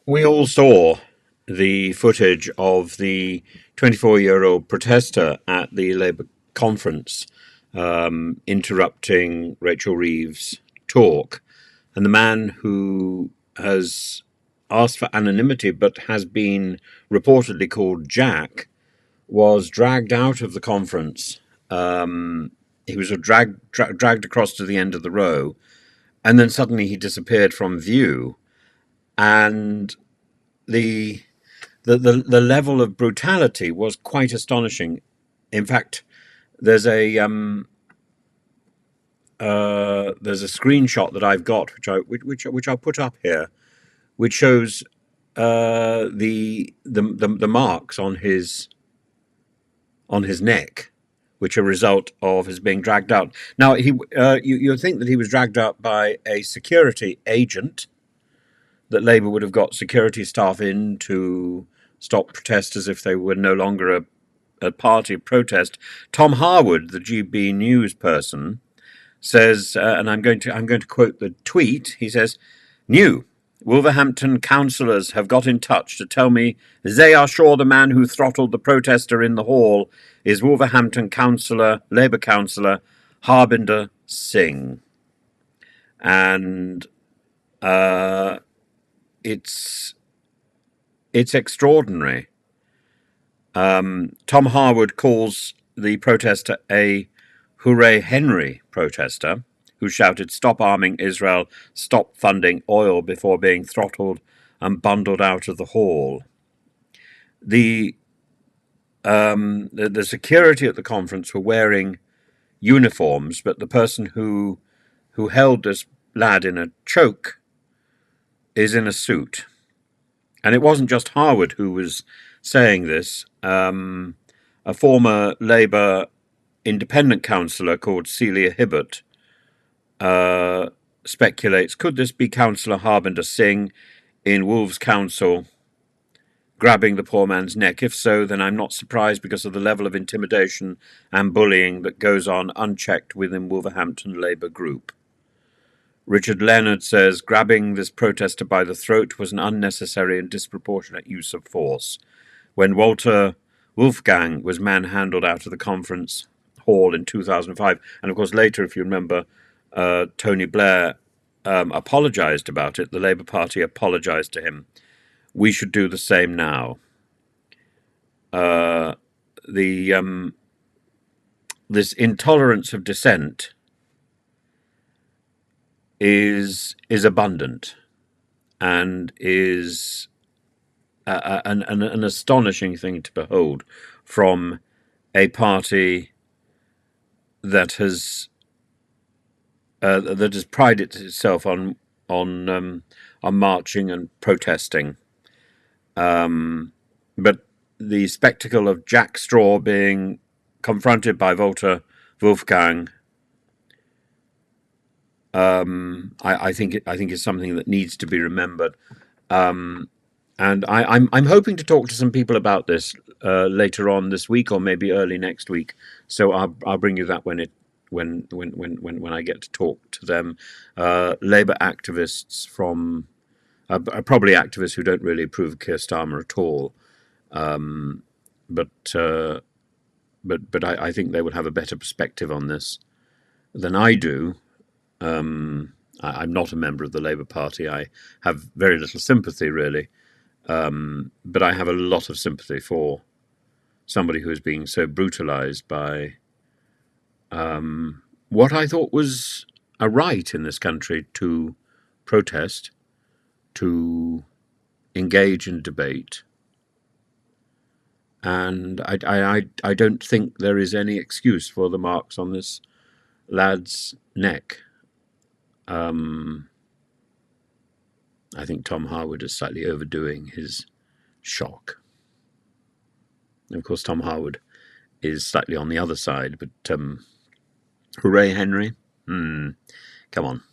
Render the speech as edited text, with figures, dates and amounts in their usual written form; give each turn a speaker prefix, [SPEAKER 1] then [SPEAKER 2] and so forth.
[SPEAKER 1] We all saw the footage of the 24-year-old protester at the Labour conference interrupting Rachel Reeves' talk. And the man who has asked for anonymity but has been reportedly called Jack was dragged out of the conference. He was dragged across to the end of the row, and then suddenly he disappeared from view. And the the level of brutality was quite astonishing. In fact, there's a screenshot that I've got, which I'll put up here, which shows the marks on his neck, which are a result of his being dragged out. Now, you'd think that he was dragged out by a security agent, that Labour would have got security staff in to stop protesters if they were no longer a party of protest. Tom Harwood, the GB News person, says, and I'm going to quote the tweet. He says, "New Wolverhampton councillors have got in touch to tell me they are sure the man who throttled the protester in the hall is Wolverhampton Labour councillor Harbinder Singh." And it's extraordinary. Tom Harwood calls the protester a Hooray Henry protester who shouted, "Stop arming Israel, stop funding oil," before being throttled and bundled out of the hall. The security at the conference were wearing uniforms, but the person who held this lad in a choke is in a suit. And it wasn't just Harwood who was saying this. A former Labour independent councillor called Celia Hibbert speculates, could this be Councillor Harbinder Singh in Wolves Council grabbing the poor man's neck? If so, then I'm not surprised because of the level of intimidation and bullying that goes on unchecked within Wolverhampton Labour group. Richard Leonard says, grabbing this protester by the throat was an unnecessary and disproportionate use of force. When Walter Wolfgang was manhandled out of the conference hall in 2005, and of course later, if you remember, Tony Blair apologised about it. The Labour Party apologised to him. We should do the same now. This intolerance of dissent is abundant and is an astonishing thing to behold from a party that has prided itself on marching and protesting. But the spectacle of Jack Straw being confronted by Walter Wolfgang, I think is something that needs to be remembered. And I'm hoping to talk to some people about this later on this week or maybe early next week. So I'll bring you that when I get to talk to them. Labour activists from probably activists who don't really approve of Keir Starmer at all. But I think they would have a better perspective on this than I do. I'm not a member of the Labour Party. I have very little sympathy, really. But I have a lot of sympathy for somebody who is being so brutalised by what I thought was a right in this country to protest, to engage in debate. And I don't think there is any excuse for the marks on this lad's neck. I think Tom Harwood is slightly overdoing his shock. And of course, Tom Harwood is slightly on the other side, but hooray, Henry. Come on.